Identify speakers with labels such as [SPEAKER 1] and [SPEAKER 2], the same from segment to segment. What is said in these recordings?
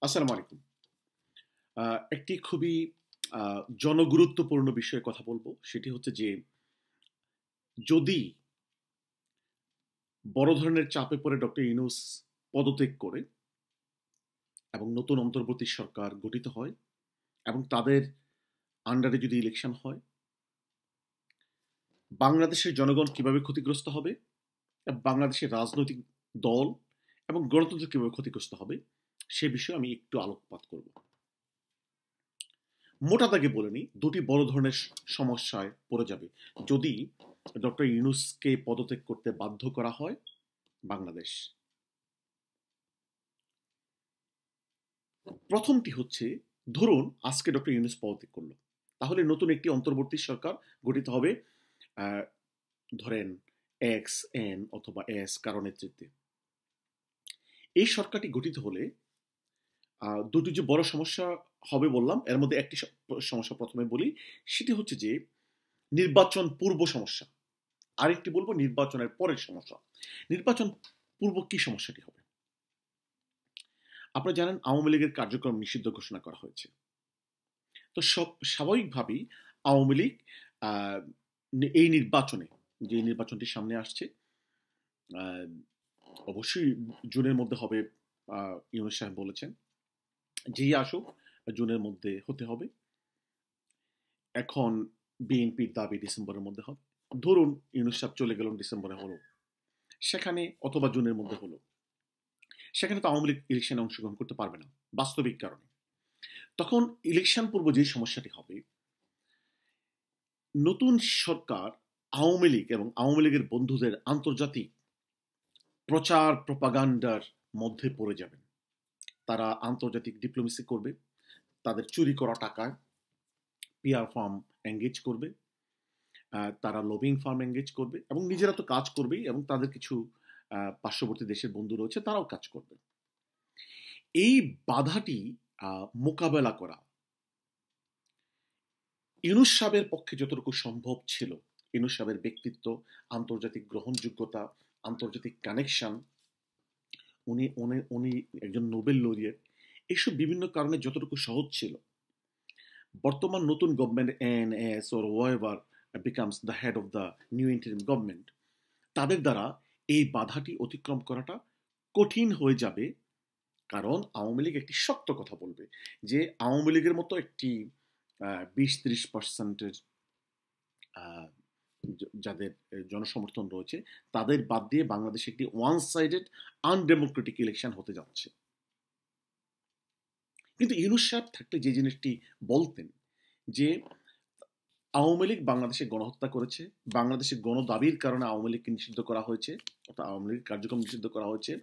[SPEAKER 1] আসসালামু আলাইকুম। একটি খুবই জনগুরুত্বপূর্ণ বিষয়ে কথা বলব। সেটি হচ্ছে যে যদি বড় ধরনের চাপে পড়ে ডক্টর ইউনূস পদত্যাগ করে এবং নতুন অন্তর্বর্তী সরকার গঠিত হয় এবং তাদের আন্ডারে যদি ইলেকশন হয়, বাংলাদেশের জনগণ কিভাবে ক্ষতিগ্রস্ত হবে এবং বাংলাদেশের রাজনৈতিক দল এবং গণতন্ত্র কিভাবে ক্ষতিগ্রস্ত হবে, সে বিষয়ে আমি একটু আলোকপাত করব। মোটা দাগে বলে নিই, দুটি বড় ধরনের সমস্যায় পড়ে যাবে যদি ডক্টর ইউনূসকে পদত্যাগ করতে বাধ্য করা হয় বাংলাদেশ। প্রথমটি হচ্ছে, ধরুন আজকে ডক্টর ইউনূস পদত্যাগ করলো, তাহলে নতুন একটি অন্তর্বর্তী সরকার গঠিত হবে, আহ, ধরেন এক্স এন অথবা এস কারো নেতৃত্বে। এই সরকারটি গঠিত হলে দুটি যে বড় সমস্যা হবে বললাম, এর মধ্যে একটি সমস্যা প্রথমে বলি। সেটি হচ্ছে যে নির্বাচন পূর্ব সমস্যা, আরেকটি বলবো নির্বাচনের পরের সমস্যা। নির্বাচন পূর্ব কি সমস্যাটি হবে? আপনারা জানেন আওয়ামী লীগের কার্যক্রম নিষিদ্ধ ঘোষণা করা হয়েছে। তো স্বাভাবিকভাবেই আওয়ামী লীগ আহ, এই নির্বাচনে, যে নির্বাচনটি সামনে আসছে, আহ, অবশ্যই জুনের মধ্যে হবে, ইউনূস সাহেব বলেছেন যেই আসুক জুনের মধ্যে হতে হবে। এখন বিএনপির দাবি ডিসেম্বরের মধ্যে হবে। ধরুন ইউনূস সাহেব চলে গেলেন, ডিসেম্বরে হলো, সেখানে অথবা জুনের মধ্যে হলো, সেখানে তো আওয়ামী লীগ ইলেকশনে অংশগ্রহণ করতে পারবে না বাস্তবিক কারণে। তখন ইলেকশন পূর্ব যে সমস্যাটি হবে, নতুন সরকার আওয়ামী লীগ এবং আওয়ামী লীগের বন্ধুদের আন্তর্জাতিক প্রচার প্রপাগান্ডার মধ্যে পড়ে যাবেন। তারা আন্তর্জাতিক ডিপ্লোমেসি করবে, তাদের চুরি করা টাকায় পিআর ফার্ম এঙ্গেজ করবে, তারা লবিং ফার্ম এঙ্গেজ করবে এবং নিজেরা তো কাজ করবেই, এবং তাদের কিছু পার্শ্ববর্তী দেশের বন্ধু রয়েছে, তারাও কাজ করবে। এই বাধাটি মোকাবেলা করা ইউনূস সাহেবের পক্ষে যতটুকু সম্ভব ছিল। ইউনূস সাহেবের ব্যক্তিত্ব, আন্তর্জাতিক গ্রহণযোগ্যতা, আন্তর্জাতিক কানেকশন, উনি উনি উনি একজন নোবেল লরিয়েট, এইসব বিভিন্ন কারণে যতটুকু সহজ ছিল, বর্তমান নতুন government NS or হোয়েভার becomes the head of the new interim government, তাদের দ্বারা এই বাধাটি অতিক্রম করাটা কঠিন হয়ে যাবে। কারণ আওয়ামী লীগ একটি শক্ত কথা বলবে যে আওয়ামী লীগের মতো একটি 20-30% যাদের জনসমর্থন রয়েছে, তাদের বাদ দিয়ে বাংলাদেশে একটি ওয়ান সাইডেড আনডেমোক্রেটিক ইলেকশন হতে যাচ্ছে। কিন্তু ইউনূস সাহেব থাকলে যে জিনিসটি বলতেন যে আওয়ামী লীগ বাংলাদেশে গণহত্যা করেছে, বাংলাদেশের গণদাবির কারণে আওয়ামী লীগকে নিষিদ্ধ করা হয়েছে, অর্থাৎ আওয়ামী লীগের কার্যক্রম নিষিদ্ধ করা হয়েছে,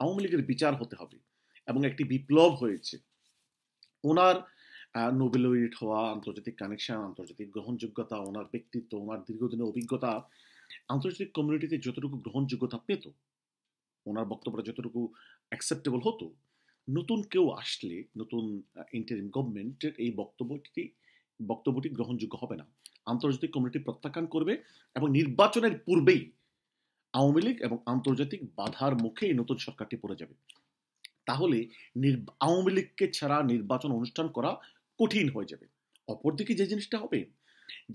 [SPEAKER 1] আওয়ামী লীগের বিচার হতে হবে এবং একটি বিপ্লব হয়েছে। ওনার নোবেল লরিয়েট হওয়া, আন্তর্জাতিক কানেকশন, আন্তর্জাতিক গ্রহণযোগ্যতা, ওনার ব্যক্তিত্ব, ওনার দীর্ঘদিনের অভিজ্ঞতা আন্তর্জাতিক কমিউনিটিতে যতটুকু গ্রহণযোগ্যতা পেত, ওনার বক্তব্যটা যতটুকু অ্যাকসেপ্টেবল হতো, নতুন কেউ আসলে, নতুন ইন্টারিম গভর্নমেন্টের এই বক্তব্যটি গ্রহণযোগ্য হবে না। আন্তর্জাতিক কমিউনিটি প্রত্যাখ্যান করবে এবং নির্বাচনের পূর্বেই আওয়ামী লীগ এবং আন্তর্জাতিক বাধার মুখে এই নতুন সরকারটি পড়ে যাবে। তাহলে আওয়ামী লীগকে ছাড়া নির্বাচন অনুষ্ঠান করা কঠিন হয়ে যাবে। অপরদিকে যে জিনিসটা হবে,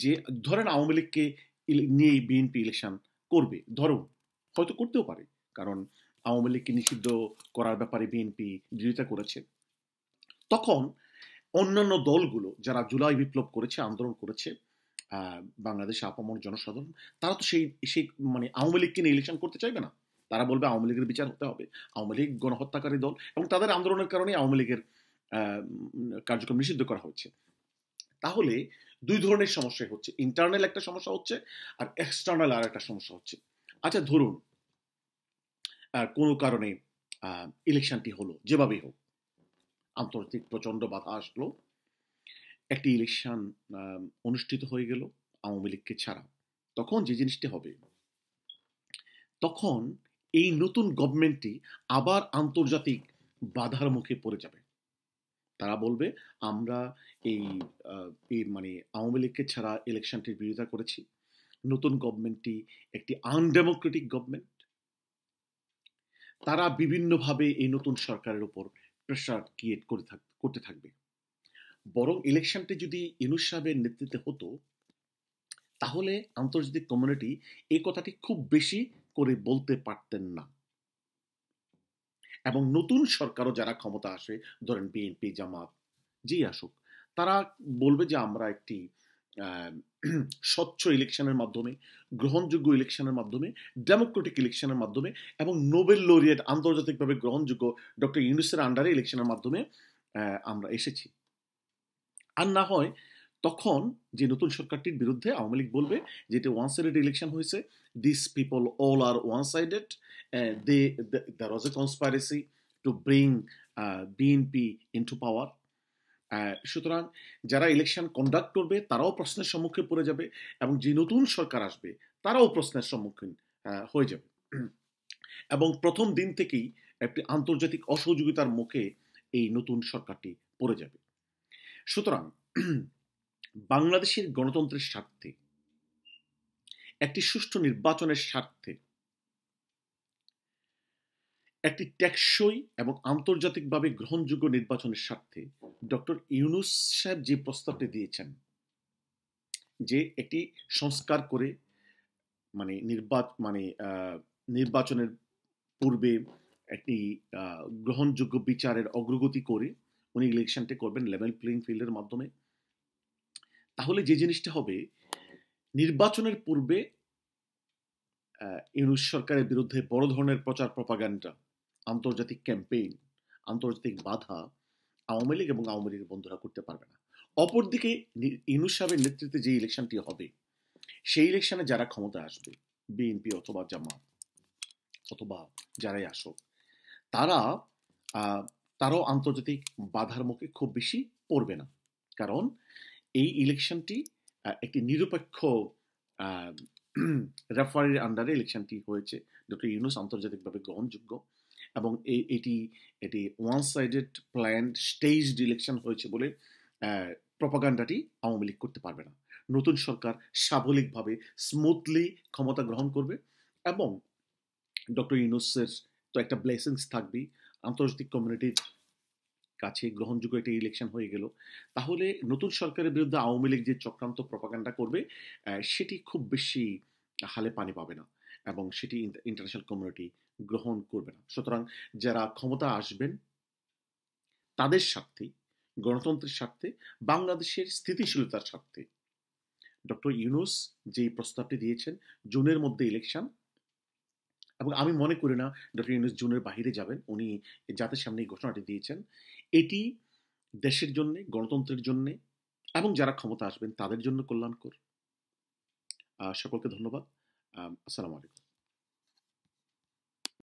[SPEAKER 1] যে ধরেন আওয়ামী লীগকে নিয়ে বিএনপি ইলেকশন করবে, ধরুন হয়তো করতেও পারে, কারণ আওয়ামী লীগকে নিষিদ্ধ করার ব্যাপারে বিএনপি বিরোধিতা করেছে। তখন অন্যান্য দলগুলো যারা জুলাই বিপ্লব করেছে, আন্দোলন করেছে, বাংলাদেশে আপামর জনসাধারণ, তারা তো সেই সেই মানে আওয়ামী লীগকে নিয়ে ইলেকশন করতে চাইবে না। তারা বলবে আওয়ামী লীগের বিচার হতে হবে, আওয়ামী লীগ গণহত্যাকারী দল, এবং তাদের আন্দোলনের কারণে আওয়ামী লীগের কার্যক্রম নিষিদ্ধ করা হচ্ছে। তাহলে দুই ধরনের সমস্যা হচ্ছে, ইন্টারনাল একটা সমস্যা হচ্ছে আর এক্সটার্নাল আর একটা সমস্যা হচ্ছে। আচ্ছা ধরুন কোনো কারণে ইলেকশনটি হলো, যেভাবেই হোক, আন্তর্জাতিক প্রচন্ড বাধা আসলো, একটি ইলেকশন অনুষ্ঠিত হয়ে গেল আওয়ামী লীগকে ছাড়া। তখন যে জিনিসটি হবে, তখন এই নতুন গভর্নমেন্টটি আবার আন্তর্জাতিক বাধার মুখে পড়ে যাবে। তারা বলবে আমরা এই মানে আওয়ামী লীগকে ছাড়া ইলেকশনটির বিরোধিতা করেছি, নতুন গভর্নমেন্টটি একটি আনডেমোক্রেটিক গভর্নমেন্ট। তারা বিভিন্নভাবে এই নতুন সরকারের উপর প্রেশার ক্রিয়েট করতে থাকবে। বরং ইলেকশনটি যদি ইউনূস সাহেবের নেতৃত্বে হতো, তাহলে আন্তর্জাতিক কমিউনিটি এই কথাটি খুব বেশি করে বলতে পারতেন না, এবং নতুন সরকারও যারা ক্ষমতা আসে, ধরেন বিএনপি, জামাত, যেই আসুক, তারা বলবে যে আমরা একটি আহ, স্বচ্ছ ইলেকশনের মাধ্যমে, গ্রহণযোগ্য ইলেকশনের মাধ্যমে, ডেমোক্রেটিক ইলেকশনের মাধ্যমে এবং নোবেল লরিয়েট আন্তর্জাতিকভাবে গ্রহণযোগ্য ডক্টর ইউনূসের আন্ডারে ইলেকশনের মাধ্যমে আমরা এসেছি। আর না হয় তখন যে নতুন সরকারটির বিরুদ্ধে আওয়ামী লীগ বলবে যে এটা ওয়ান সাইডেড ইলেকশন হয়েছে, this people all are one sided, they there was a conspiracy to bring BNP into power. সুতরাং যারা ইলেকশন কন্ডাক্ট করবে তারাও প্রশ্নের সম্মুখে পড়ে যাবে, এবং যে নতুন সরকার আসবে তারাও প্রশ্নের সম্মুখীন হয়ে যাবে, এবং প্রথম দিন থেকেই একটি আন্তর্জাতিক অসহযোগিতার মুখে এই নতুন সরকারটি পড়ে যাবে। সুতরাং বাংলাদেশের গণতন্ত্রের স্বার্থে, একটি সুষ্ঠু নির্বাচনের স্বার্থে, একটি টেকসই এবং আন্তর্জাতিকভাবে গ্রহণযোগ্য নির্বাচনের স্বার্থে ডক্টর ইউনূস সাহেব যে প্রস্তাবটি দিয়েছেন, যে একটি সংস্কার করে মানে নির্বাচনের পূর্বে একটি গ্রহণযোগ্য বিচারের অগ্রগতি করে উনি ইলেকশনটি করবেন লেভেল প্লেইং ফিল্ডের মাধ্যমে, তাহলে যে জিনিসটা হবে, নির্বাচনের পূর্বে ইউনূস সরকারের বিরুদ্ধে বড় ধরনের প্রচার প্রপাগান্ডা, আন্তর্জাতিক ক্যাম্পেইন, আন্তর্জাতিক বাধা আওয়ামী লীগ এবং আওয়ামী লীগের বন্ধুরা করতে পারবে না। অপরদিকে ইউনূস সাহেবের নেতৃত্বে যে ইলেকশনটি হবে, সেই ইলেকশনে যারা ক্ষমতা আসবে, বিএনপি অথবা জামাত অথবা যারাই আসুক, তারা তারাও আন্তর্জাতিক বাধার মুখে খুব বেশি পড়বে না, কারণ এই ইলেকশনটি একটি নিরপেক্ষ রেফারির আন্ডারে ইলেকশনটি হয়েছে। ডক্টর ইউনূস আন্তর্জাতিকভাবে গ্রহণযোগ্য, এবং এটি one sided planned staged election হয়েছে বলে প্রপাগান্ডাটি আওয়ামী লীগ করতে পারবে না। নতুন সরকার স্বাভাবিকভাবে স্মুথলি ক্ষমতা গ্রহণ করবে, এবং ডক্টর ইউনূসের তো একটা ব্লেসিংস থাকবেই, আন্তর্জাতিক কমিউনিটির কাছে গ্রহণযোগ্য একটা ইলেকশন হয়ে গেল, তাহলে নতুন সরকারের বিরুদ্ধে আওয়ামী লীগ যে চক্রান্ত প্রপাগান্ডা করবে সেটি খুব বেশি হালে পানি পাবে না, এবং সেটি ইন্টারন্যাশনাল কমিউনিটি গ্রহণ করবে না। সুতরাং যারা ক্ষমতা আসবেন তাদের স্বার্থে, গণতন্ত্রের স্বার্থে, বাংলাদেশের স্থিতিশীলতার স্বার্থে ডক্টর ইউনূস যে প্রস্তাবটি দিয়েছেন জুনের মধ্যে ইলেকশন, এবং আমি মনে করি না ডক্টর ইউনূস জুনের বাহিরে যাবেন, উনি জাতির সামনে এই ঘোষণাটি দিয়েছেন, এটি দেশের জন্য, গণতন্ত্রের জন্য এবং যারা ক্ষমতা আসবেন তাদের জন্য কল্যাণকর। সকলকে ধন্যবাদ। আসসালামু আলাইকুম।